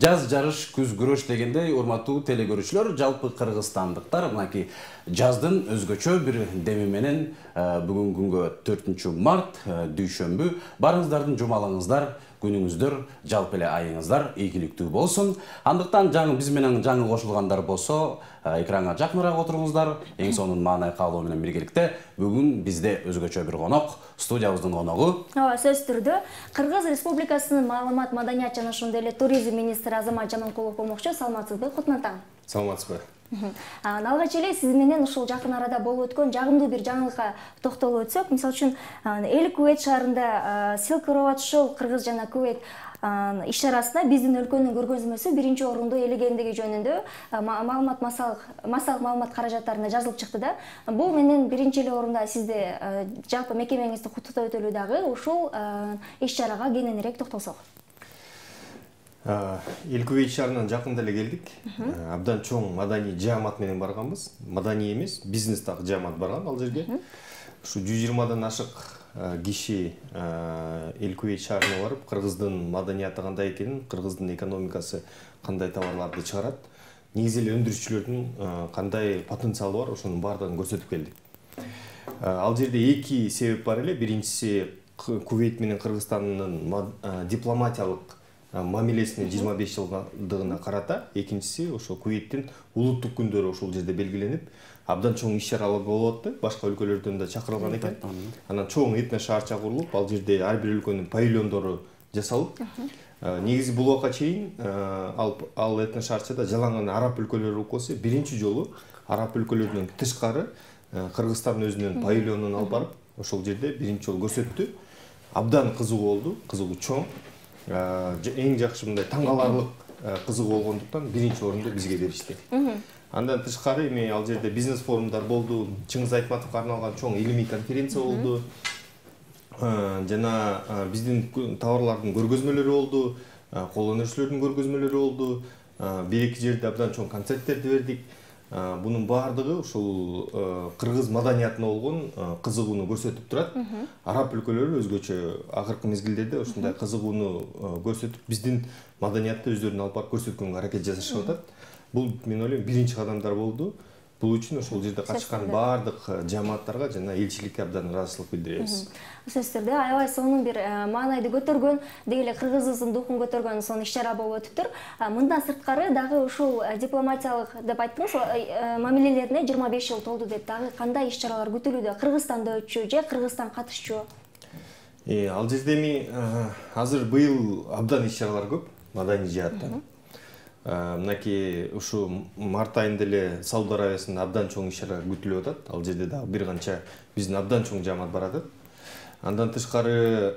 Жаз жарыш күз күрөш дегендей урматтуу телегөрүүчүлөр, жалпы кыргызстандыктар мынакей жаздын өзгөчө бир деми менен бүгүнкү күнгө 4-март дүйшөмбү барыңыздардын жумалаңыздар, күнүңүздөр, жалпы эле айыңыздар ийгиликтүү болсун. Андыктан биз менен жаңы кошулгандар болсо, экранга жакыныраак отуруңуздар. Эң сонун маанай каалоо менен биргеликте бүгүн бизде өзгөчө бир конок, студиябыздын коногу. Сөз түрдө Кыргыз Республикасынын маалымат, маданият жана ошондой эле туризм министри Азамат Жаманкулов болмокчу. Саламатсызбы, Кутман таң? Саламатсызбы. Алгач эле сиз менен ушул жакын арада болуп өткөн жагымдуу бир жаңылыкка токтолуп өтсөк, мисалы үчүн Эл Кувейт шаарында Silk Road Show Кыргыз жана Кувейт иш-чарасында биздин өлкөнүн көргөзмөсү биринчи орунду ээлегендиги жөнүндө массалык маалымат каражаттарында жазылып чыкты да. Бул менен биринчи эле орунда сизди жалпы мекемеңизди куттуктап өтөлү дагы ушул иш-чарага кененирээк токтолсок. Эл Кувейт шаарынан жакында эле келдик. Абдан чоң маданий жаамат менен барганбыз. Маданий эмес, бизнес дагы жаамат барган ал жерге. Ушу 120дан ашык киши Эл Кувейт шаарына барып, кыргыздын маданияты кандай экенин, кыргыздын экономикасы кандай товарларды чыгарат, негизи эле өндүрүшчүлөрдүн кандай потенциалы бар, ошонун баардыгын көрсөтүп келдик. Ал жерде эки себеп бар эле. Биринчиси Кувейт менен Кыргызстандын дипломатиялык мамилесине 25 жылдыгына карата, экинчиси ошо Кувейттин улуттук күндөрү ошол жерде белгиленип, абдан чоң иш-чаралар болуп атты. Башка өлкөлөрдөн да чакырылган экен. Анан чоң этно шаарча курулуп, ал жерде ар бир өлкөнүн павильондору жасалып, негизи бул убакка чейин ал этно шаарчада жалаң араб өлкөлөрү болсо, биринчи жолу араб өлкөлөрүнөн тышкары Кыргызстан өзүнүн павильонун алып барып, ошол жерде биринчи жолу көрсөттү. Абдан кызыгуу болду, кызыгуу чоң. Эң жакшы мындай таң каларлык кызыгуу болгондуктан биринчи орунду бизге беришти. Андан тышкары эми ал жерде бизнес форумдар болду, Чыңгыз Айтматовго арналган чоң илимий конференция болду. Жана биздин товарлардын көргөзмөлөрү болду, кол өнөрчүлөрдүн көргөзмөлөрү болду. Бир-эки жерде абдан чоң концерттерди бердик. Bunun баардыгы ушул кыргыз маданиятына болгон кызыгууну көрсөтүп турат. Араб өлкөлөрү өзгөчө акыркы мезгилдерде ушундай кызыгууну көрсөтүп, биздин маданиятты өздөрүнө алып барып көрсөткөнгө аракет жасашып атат. Бул мен ойлойм биринчи кадамдар болду. Бул үчүн ошол жерде катышкан баардык жааматтарга жана элчиликке абдан ыраазычылык билдиребиз. Сөз түрдө аябай сонун бир маанайды көтөргөн, деги эле кыргыздын духун көтөргөн сонун иш-чара болуп өтүптүр. Мындан сырткары дагы ушул дипломатиялык деп айттыңыз, мамилелерине 25 жыл толду деп, дагы кандай иш-чаралар күтүлүүдө? Кыргызстанда өтчү же Кыргызстан катышчу? Ал жерде эми азыр быйыл абдан иш-чаралар көп, маданий жааттан. Мынакей ушу март айында эле Сауд Арабиясында абдан чоң иш-чара күтүлүп атат. Ал жерде дагы бир канча биздин абдан чоң жаамат барат. Андан тышкары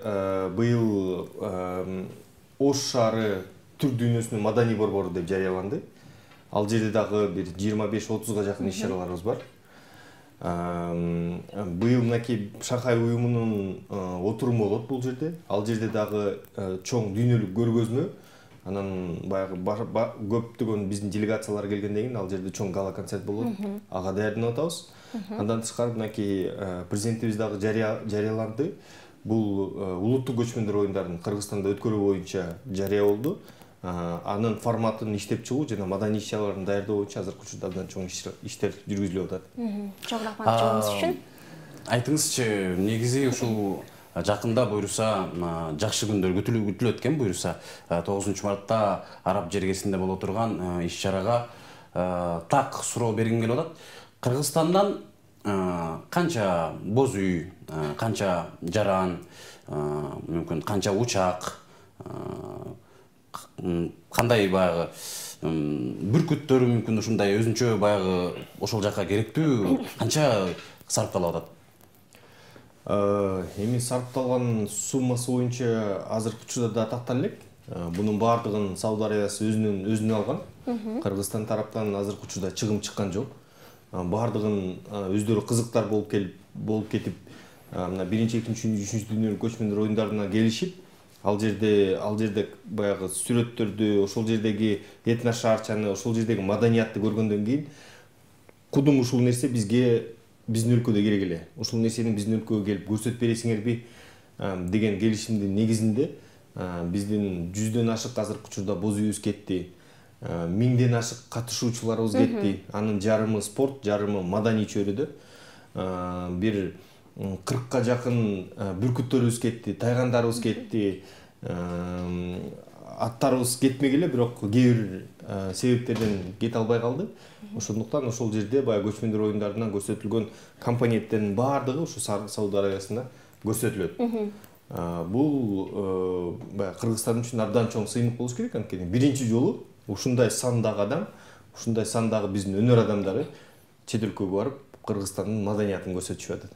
быйыл Ош шаары түрк дүйнөсүнүн маданий борбору деп жарыяланды. Ал жерде дагы бир 25-30га жакын иш-чараларыбыз бар. Быйыл мынакей Шанхай уюмунун отуруму болот бул жерде. Ал жерде дагы чоң дүйнөлүк көргөзмө. Анан баягы көптөгөн биздин делегациялар келгенден кийин ал жерде чоң гала концерт болот. Ага даярданып атабыз. Андан тышкары мынакей президентибиз дагы жарыяланды. Бул улуттук көчмөндөр оюндарын Кыргызстанда өткөрүү боюнча жарыя болду. Анын форматын иштеп чыгуу жана маданий иш-чараларын даярдоо боюнча азыркы учурда абдан чоң иштер жүргүзүлүп атат. Чоң рахмат жолуңуз үчүн. Айтыңызчы, негизи ушул жакында буюрса жакшы күндөр күтүлөт экен буюрса 9-мартта араб жергесинде боло турган иш-чарага так суроо бергим келип атат. Кыргызстандан канча боз үй, канча жаран, мүмкүн канча учак, кандай баягы бүркүттөр мүмкүн ушундай өзүнчө баягы ошол жакка керектүү канча сарпталып атат? Эми сарпталган суммасы боюнча азыркы учурда да тактан элек. Бунун баардыгын Сауд Арабиясы өзүнө алган. Кыргызстан тараптан азыркы учурда чыгым чыккан жок. Баардыгын өздөрү кызыктар болуп кетип мына 1-2-3 дүйнөлүк көчмөндөр оюндарына келишип, ал жерде баягы сүрөттөрдү, ошол жердеги этно шаарчаны, ошол жердеги маданиятты көргөндөн кийин кудум ушул нерсе бизге биздин өлкөдө керек эле. Ушул нерсени биздин өлкөгө келип көрсөтүп бересиңерби деген келишимдин негизинде биздин 100дөн ашык азыркы учурда боз үйүбүз кетти. 1000ден ашык катышуучуларыбыз кетти. Анын жарымы спорт, жарымы маданий чөйрөдө. Бир 40ка жакын бүркүттөрүбүз кетти, тайгандарыбыз кетти. Аттарыбыз кетмек эле, бирок кээ бир себептерден кете албай калды. Ошондуктан ошол жерде баягы көчмөндөр оюндарынан көрсөтүлгөн компоненттердин баардыгы ушу Сауд Арабиясында көрсөтүлөт. Бул баягы Кыргызстан үчүн абдан чоң сыймык болуш керек, анткени биринчи жолу ушундай сандагы адам, ушундай сандагы биздин өнөр адамдары чет өлкөгө барып Кыргызстандын маданиятын көрсөтүшүп атат.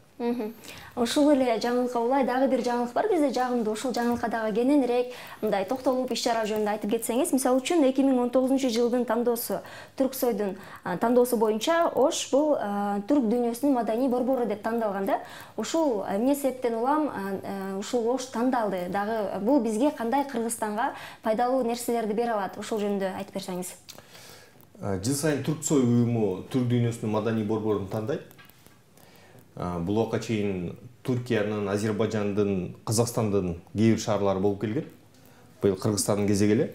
Ушул эле жаңылыкка улай дагы бир жаңылык бар бизде жагымдуу. Ушул жаңылыкка дагы кененирээк мындай токтолуп иш-чара жөнүндө айтып кетсеңиз, мисалы үчүн 2019-жылдын тандоосу, Түрксойдун тандоосу боюнча Ош бул түрк дүйнөсүнүн маданий борбору деп тандалган да. Ушул эмне себептен улам ушул Ош тандалды? Дагы бул бизге кандай Кыргызстанга пайдалуу нерселерди бере алат? Ушул жөнүндө айтып берсеңиз. Жыл сайын Түрксой уюму түрк дүйнөсүнүн маданий борборун тандайт. Бул убакка чейин Түркиянын, Азербайжандын, Казакстандын кээ бир шаарлары болуп келген. Быйыл Кыргызстандын кезеги эле.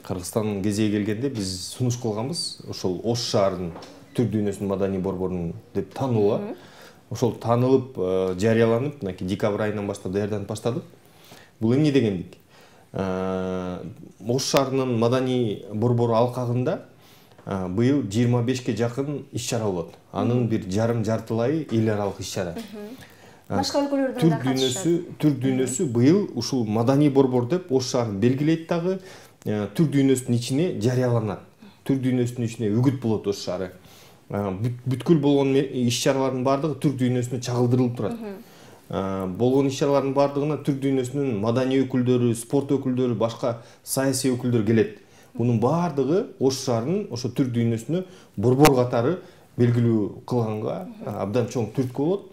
Кыргызстандын кезеги келгенде биз сунуш кылганбыз. Ошол Ош шаарынын түрк дүйнөсүнүн маданий борборун деп танууга. Ошол танылып, жарыяланып, мынакей декабрь айынан баштап даярданып баштадык. Бул эмне дегендик? Ош шаарынын маданий борбору алкагында быйыл 25ке жакын иш-чара болот. Анын бир жартылайы эл аралык иш-чара. Башка өлкөлөрдөн да катышат. Түрк дүйнөсү быйыл ушул маданий борбор деп Ош шаарын белгилейт дагы, түрк дүйнөсүнүн ичине жарыяланат. Түрк дүйнөсүнүн ичине үгүт болот Ош шаары. Бүткүл болгон иш-чаралардын баардыгы түрк дүйнөсүнө чагылдырылып турат. Болгон иш-чаралардын баардыгына түрк дүйнөсүнүн маданий өкүлдөрү, спорт өкүлдөрү, башка саясий өкүлдөр келет. Мунун баардыгы Ош шаарынын ошо түрк дүйнөсүнө борбор катары белгилүү кылганга абдан чоң түрткү болот.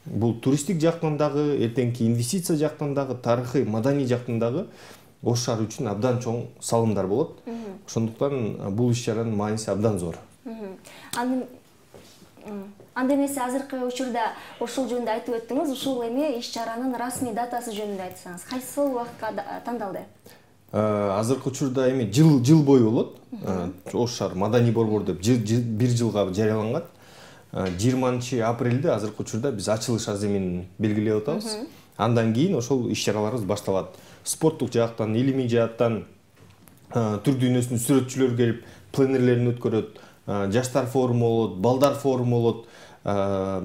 Бул туристтик жактан дагы, эртеңки инвестиция жактан дагы, тарыхый, маданий жактан дагы Ош шаары үчүн абдан чоң салымдар болот. Ошондуктан бул иш-чаранын мааниси абдан зор. Анда эмесе азыркы учурда ушул жөнүндө айтып өттүңүз, ушул эми иш-чаранын расмий датасы жөнүндө айтсаңыз, кайсыл убакытка тандалды? Азыркы учурда эми жыл бою болот. Ош шаар маданий борбор деп бир жылга жарыяланган. 20 апрелде азыркы учурда биз ачылыш аземин белгилеп атабыз. Андан кийин ошол иш-чараларыбыз башталат. Спорттук жактан, илимий жааттан түрк дүйнөсүнүн сүрөтчүлөрү келип пленерлерин өткөрөт. Жаштар форуму болот, балдар форуму болот.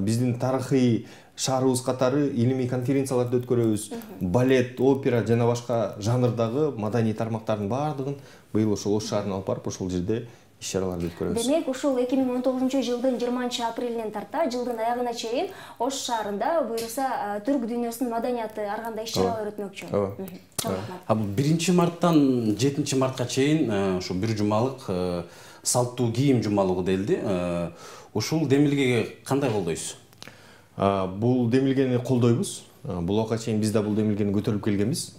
Биздин тарыхый шаарыбыз катары илимий конференцияларды өткөрөбүз. Балет, опера жана башка жанрдагы маданий тармактардын баардыгын быйыл ошол Ош шаарына алып барып, ошол жерде иш-чараларды өткөрөбүз. Демек, ушул 2019-жылдын 20 апрелинен тарта жылдын аягына чейин Ош шаарында буюрса түрк дүйнөсүнүн маданияты ар кандай иш-чаралар өтмөкчү. 1 марттан 7 мартка чейин ушу бир жумалык салттуу кийим жумалыгы делди. Ушул демилгеге кандай колдойсуз? Бул демилгени колдойбуз. Бул убакка чейин биз да бул демилгени көтөрүп келгенбиз.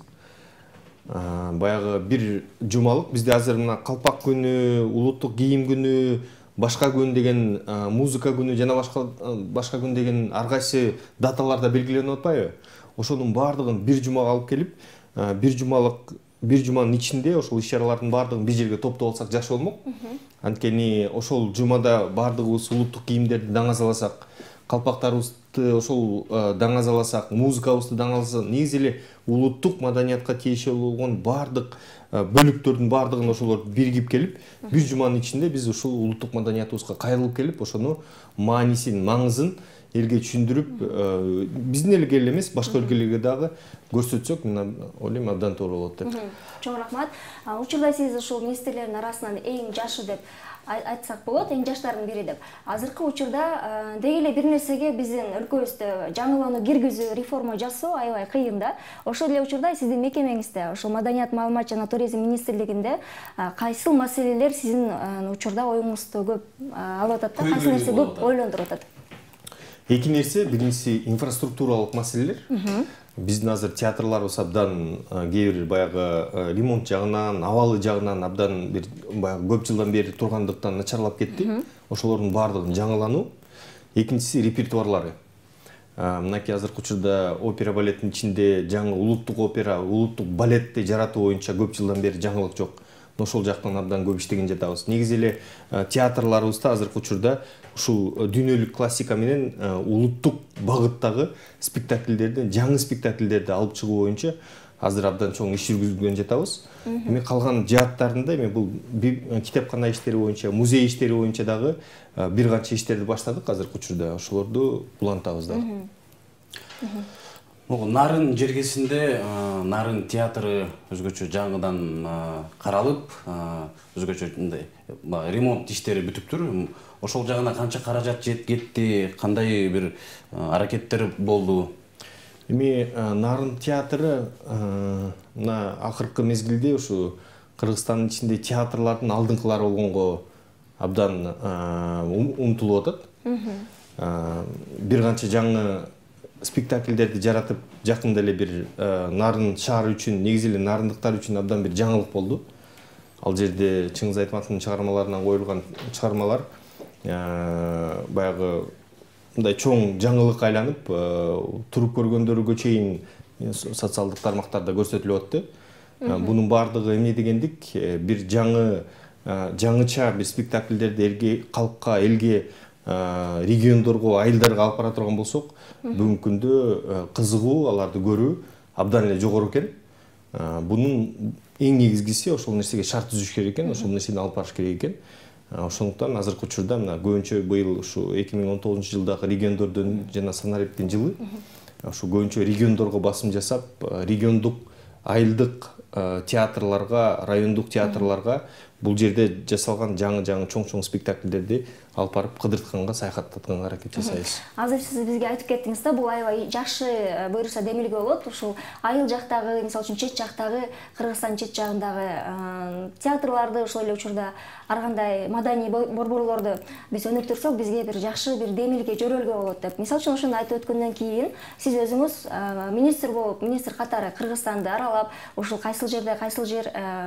Баягы бир жумалык бизде азыр мына калпак күнү, улуттук кийим күнү, башка күн деген музыка күнү жана башка күн деген ар кайсы даталарда белгиленип атпайбы? Ошонун баардыгын бир жумага алып келип, бир жуманын ичинде ошол иш-чаралардын баардыгын бир жерге топтоп алсак жакшы болмок. Анткени ошол жумада баардыгыбыз улуттук кийимдерди даңазаласак, калпактарыбызды ошол даңазаласак, музыкабызды даңазаласак, негизи эле улуттук маданиятка тиешелүү болгон баардык бөлүктөрдүн баардыгын ошолор биригип келип, бир жуманын ичинде биз ушул улуттук маданиятыбызга кайрылып келип, ошону маанисин, маңызын элге түшүндүрүп, биздин элге эле эмес, башка өлкөлөргө дагы көрсөтсөк, мен ойлойм абдан туура болот деп. Чоң рахмат. Учурда сиз ушул министрлердин арасынан эң жашы деп айтсак болот, эң жаштардын бири деп. Азыркы учурда деги эле бир нерсеге биздин өлкөбүздө жаңылануу киргизүү, реформа жасоо аябай кыйын да. Ошол эле учурда сиздин мекемеңизде, ошол Маданият, маалымат жана туризм министрлигинде кайсыл маселелер сиздин учурда оюңузду көп алып атат да, кайсы нерсе көп ойлондуруп атат? Эки нерсе, биринчиси инфраструктуралык маселелер. Биздин азыр театрларыбыз абдан кээ бир баягы ремонт жагынан, абалы жагынан абдан бир баягы көп жылдан бери тургандыктан начарлап кетти. Ошолордун баардыгын жаңылануу. Экинчиси репертуарлары. Мынакей азыркы учурда опера балеттин ичинде жаңы улуттук опера, улуттук балетти жаратуу боюнча көп жылдан бери жаңылык жок. Ошол жактан абдан көп иштеген жатабыз. Негизи эле театрларыбызда азыркы учурда ушул дүйнөлүк классика менен улуттук багыттагы спектакльдерди, жаңы спектакльдерди алып чыгуу боюнча азыр абдан чоң иш жүргүзгөн жатабыз. Эми калган жааттарында эми бул китепкана иштери боюнча, музей иштери боюнча дагы бир канча иштерди баштадык азыркы учурда. Ошолорду улантабыз дагы. Нарын жергесинде Нарын театры өзгөчө жаңыдан каралып, өзгөчө ремонт иштери бүтүптүр. Ошол жагына канча каражат кетти, кандай бир аракеттер болду? Эми Нарын театры мына акыркы мезгилде ушу Кыргызстандын ичинде театрлардын алдыңкылары болгонго абдан умтулуп атат. Бир канча жаңы спектакльдерди жаратып, жакында эле бир Нарын шаары үчүн, негизи эле нарындыктар үчүн абдан бир жаңылык болду. Ал жерде Чыңгыз Айтматовдун чыгармаларынан коюлган чыгармалар баягы мындай чоң жаңылык айланып, туруп көргөндөргө чейин социалдык тармактарда көрсөтүлүп атты. Бунун баардыгы эмне дегендик, бир жаңыча бир спектакльдерди элге, калкка, элге, региондорго, айылдарга алып бара турган болсок, бүгүнкү күндө кызыгуу, аларды көрүү абдан эле жогору экен. Бунун эң негизгиси ошол нерсеге шарт түзүш керек экен, ошол нерсени алып барыш керек экен. Ошондуктан азыркы учурда мына көбүнчө быйыл ушу 2019-жылдагы региондордун жана санариптин жылы ушу көбүнчө региондорго басым жасап, региондук, айылдык театрларга, райондук театрларга бул жерде жасалган жаңы чоң спектакльдерди алып барып кыдыртканга, саякаттатканга аракет жасайбыз. Азыр сиз бизге айтып кеттиңиз да, бул аябай жакшы буюрса демилге болот. Ушул айыл жактагы, мисалы үчүн чет жактагы, Кыргызстандын чет жагындагы театрларды ошол эле учурда ар кандай маданий борборлорду биз өнүктүрсөк, бизге бир жакшы бир демилге, жөрөлгө болот деп. Мисалы үчүн ошону айтып өткөндөн кийин сиз өзүңүз министр болуп, министр катары Кыргызстанды аралап, ушул кайсыл жер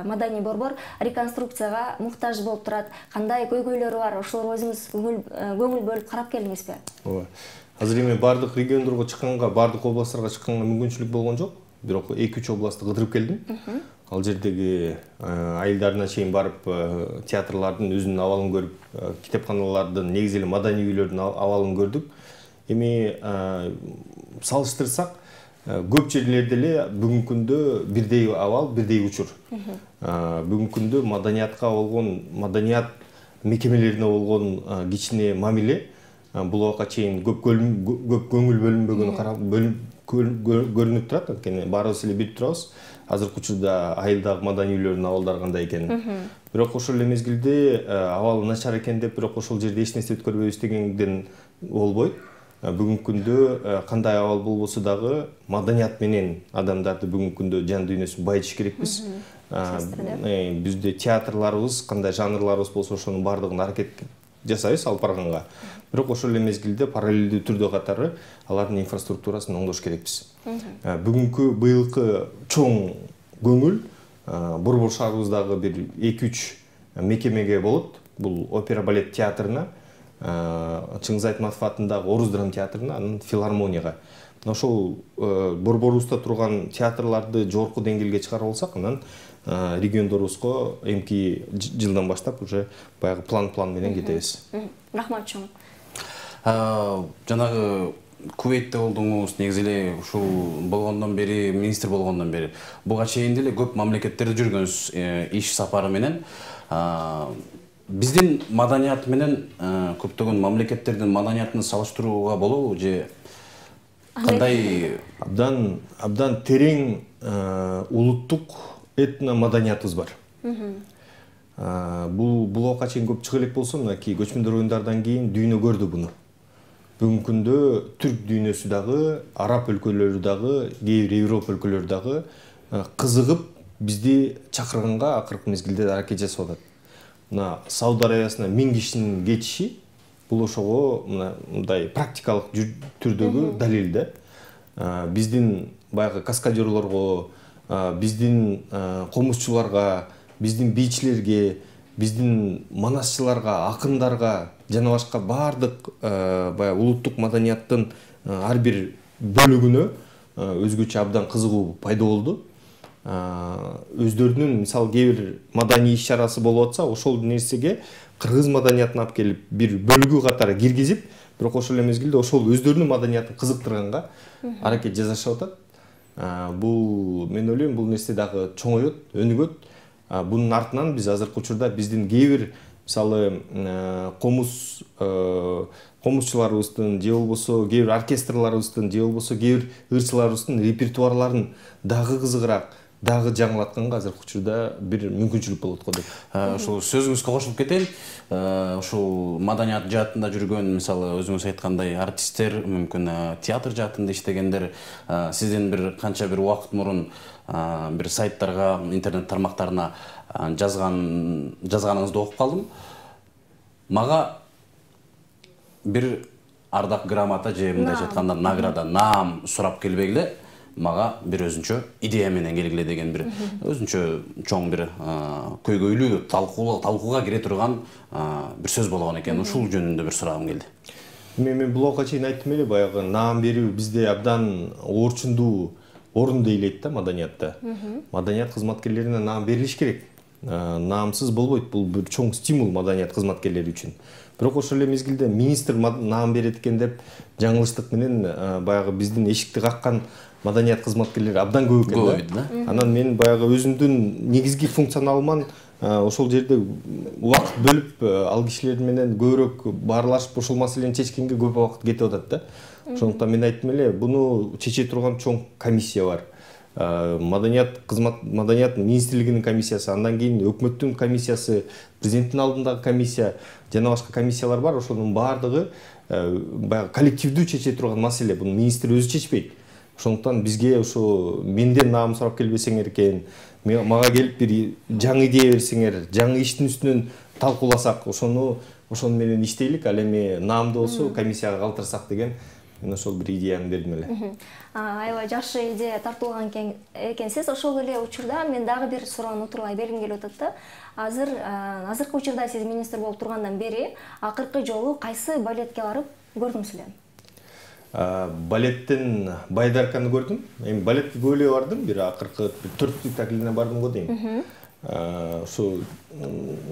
маданий борбор реконструкцияга муктаж болуп турат, кандай көйгөйлөрү бар, ошолорго өзүңүз көңүл бөлүп карап келдиңизби? Ооба. Азыр эми бардык региондорго чыкканга, бардык областтарга чыкканга мүмкүнчүлүк болгон жок. Бирок 2-3 областты кыдырып келдим. Ал жердеги айылдарына чейин барып, театрлардын өзүнүн абалын көрүп, китепканалардын, негизи эле маданий үйлөрдүн абалын көрдүк. Эми салыштырсак, көп жерлерде эле бүгүнкү күндө бирдей абал, бирдей учур. Бүгүнкү күндө маданиятка болгон, маданият мекемелерине болгон кичине мамиле бул убакка чейин көп көңүл бөлүнбөгөнү көрүнүп турат. Анткени баарыбыз эле билип турабыз, азыркы учурда айылдагы маданий үйлөрдүн абалдары кандай экенин. Бирок ошол эле мезгилде абалы начар экен деп, бирок ошол жерде эч нерсе өткөрбөйбүз дегенден болбойт. Бүгүнкү күндө кандай абал болбосо дагы маданият менен адамдарды бүгүнкү күндө жан дүйнөсүн байытыш керекпиз. Бизде театрларыбыз, кандай жанрларыбыз болсо ошонун баардыгын аракет жасайбыз алып барганга. Бирок ошол эле мезгилде параллелдүү түрдө катары алардын инфраструктурасын оңдош керекпиз. Бүгүнкү быйылкы чоң көңүл борбор шаарыбыздагы бир 2-3 мекемеге болот. Бул опера балет театрына, Чыңгыз Айтматов атындагы Орус драм театрына, анан филармонияга. Ошол борборубузда турган театрларды жогорку деңгээлге чыгарып алсак, анан региондорубузга эмки жылдан баштап уже баягы план менен кетебиз. Рахмат чоң. Жанагы Кувейтте болдуңуз, негизи эле ушул болгондон бери, министр болгондон бери буга чейин деле көп мамлекеттерде жүргөнсүз иш сапары менен. Биздин маданият менен көптөгөн мамлекеттердин маданиятын салыштырууга болобу же кандай? Абдан терең улуттук этно маданиятыбыз бар. Бул убакка чейин көп чыга элек болсо, мынакей көчмөндөр оюндардан кийин дүйнө көрдү буну. Бүгүнкү күндө түрк дүйнөсү дагы, араб өлкөлөрү дагы, кээ бир Европа өлкөлөрү дагы кызыгып бизди чакырганга акыркы мезгилде аракет жасап атат. Мына Сауд Арабиясына 1000 кишинин кетиши бул ошого мындай практикалык түрдөгү далил да. Биздин баягы каскадерлорго, биздин комузчуларга, биздин бийчилерге, биздин манасчыларга, акындарга жана башка бардык баягы улуттук маданияттын ар бир бөлүгүнө өзгөчө абдан кызыгуу пайда болду. Өздөрүнүн мисалы кээ бир маданий иш-чарасы болуп атса, ошол нерсеге кыргыз маданиятын алып келип бир бөлүгү катары киргизип, бирок ошол эле мезгилде ошол өздөрүнүн маданиятын кызыктырганга аракет жасашып атат. Бул мен ойлойм, бул нерсе дагы чоңойот, өнүгөт. Бунун артынан биз азыркы учурда биздин кээ бир мисалы комузчуларыбыздын же болбосо кээ бир оркестрларыбыздын же болбосо кээ бир ырчыларыбыздын репертуарларын дагы кызыгыраак, дагы жаңылатканга азыркы учурда бир мүмкүнчүлүк болот го деп. Ошол сөзүңүзгө кошулуп кетейин. Ушул маданият жаатында жүргөн, мисалы өзүңүз айткандай артисттер, мүмкүн театр жаатында иштегендер, сизден бир канча бир убакыт мурун бир сайттарга, интернет тармактарына жазганыңызды окуп калдым. Мага бир ардак грамота же мындайча айтканда награда, наам сурап келбегиле, мага бир өзүнчө идея менен келгиле деген бир өзүнчө чоң бир көйгөйлүү талкууга кире турган бир сөз болгон экен. Ушул жөнүндө бир сурагым келди. Мен булга чейин айттым эле, баягы наам берүү бизде абдан орчундуу орунду ыйлайт да маданиятта. Маданият кызматкерлерине наам берилиш керек. Наамсыз болбойт. Бул бир чоң стимул маданият кызматкерлери үчүн. Бирок ошол эле мезгилде министр наам берет экен деп жаңылыштык менен баягы биздин эшикти каккан маданият кызматкерлери абдан көп экен да. Анан мен баягы өзүмдүн негизги функционалыман ошол жерде убакыт бөлүп ал кишилер менен көбүрөөк баарлашып ошол маселени чечкенге көп убакыт кетип атат да. Ошондуктан мен айттым эле, буну чече турган чоң комиссия бар. Маданият министрлигинин комиссиясы, андан кийин өкмөттүн комиссиясы, президенттин алдындагы комиссия, жана башка комиссиялар бар. Ошонун баардыгы баягы коллективдүү чече турган маселе. Буну министр өзү чечпейт. Ошондуктан бизге ошо менден наам сурап келбесеңер экен, мага келип бир жаңы идея берсеңер, жаңы иштин үстүнөн талкууласак, ошону менен иштейлик, ал эми наамды болсо комиссияга калтырсак деген мен ошол бир идеяны бердим эле. Аябай жакшы идея тартылган экенсиз. Ошол эле учурда мен дагы бир суроону утурлай бергим келип атат да. Азыркы учурда сиз министр болуп тургандан бери акыркы жолу кайсы балетке барып көрдүңүз эле? Балеттен Байдарканы көрдүм. Эми балетке көп эле бардым, бир акыркы 4 спектаклине бардым го дейм. Ошо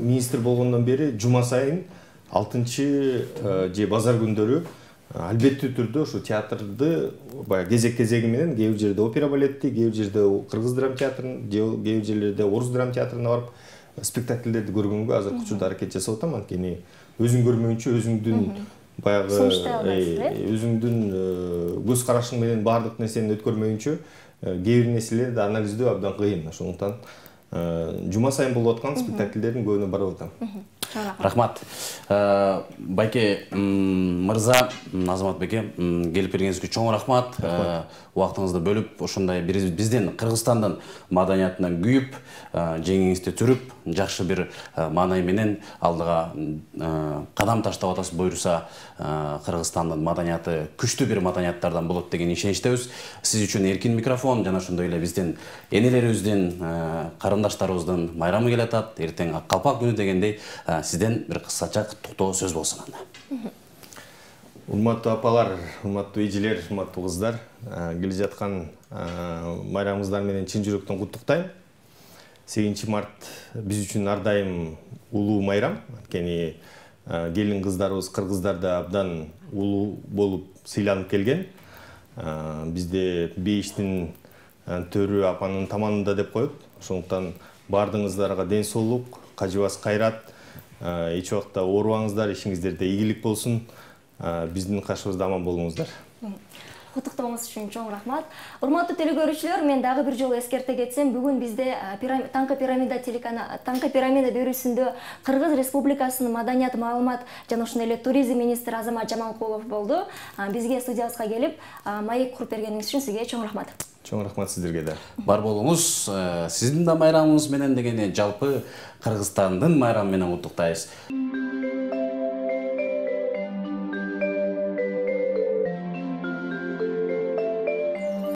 министр болгондон бери жума сайын 6-чы же базар күндөрү албеттүү түрдө ошо театрды баягы кезек-кезеги менен кээ бир жерде опера балетти, кээ бир жерде кыргыз драм театрын, же кээ бир жерлерде орус драм театрына барып спектакльдерди көргөнгө азыркы учурда аракет жасап атам. Анткени өзүң көрмөйүнчө өзүңдүн баягы өзүңдүн көз карашың менен бардык нерсени өткөрмөйүнчө кээ бир нерселерди анализдөө абдан кыйын. Ошондуктан жума сайын болуп аткан спектакльдердин көбүнө барып атам. Рахмат. Байке мырза, Азамат беке, келип бергениңизге чоң рахмат. Убактыңызды бөлүп, ошондой биздин Кыргызстандын маданиятынан күйүп, жеңиңизди түрүп, жакшы бир маанай менен алдыга кадам таштап атасыз. Буюрса, Кыргызстандын маданияты күчтүү бир маданияттардан болот деген ишеничтебиз. Сиз үчүн эркин микрофон, жана ошондой эле биздин энелерибиздин, карындаштарыбыздын майрамы келатат. Эртең ак калпак күнү дегендей, сизден бир кыскача туктоо сөз болсун анда. Урматтуу апалар, урматтуу эжелер, урматтуу кыздар, келе жаткан майрамыңыздар менен чын жүрөктөн куттуктайм. 8 март биз үчүн ар дайым улуу майрам. Анткени келин кыздарыбыз кыргыздарда абдан улуу болуп сыйланып келген. Бизде бейиштин төрү апанын таманында деп коет. Ошондуктан бардыгыңыздарга ден соолук, кажыбас кайрат, эч убакта оорубаңыздар, ишиңиздерде ийгилик болсун. Биздин кашыбызда аман болуңуздар. Куттуктооңуз үчүн чоң рахмат. Урматтуу телекөрүүчүлөр, мен дагы бир жолу эскерте кетсем, бүгүн бизде Таңкы пирамида берүүсүндө Кыргыз Республикасынын маданият, маалымат жана ошондой эле туризм министри Азамат Жамалкулов болду. Бизге студиябызга келип, маек куруп бергениңиз үчүн сизге чоң рахмат. Чоң рахмат сиздерге да. Бар болуңуз, сиздин да майрамыңыз менен дегене жалпы Кыргызстандын майрамы менен куттуктайбыз.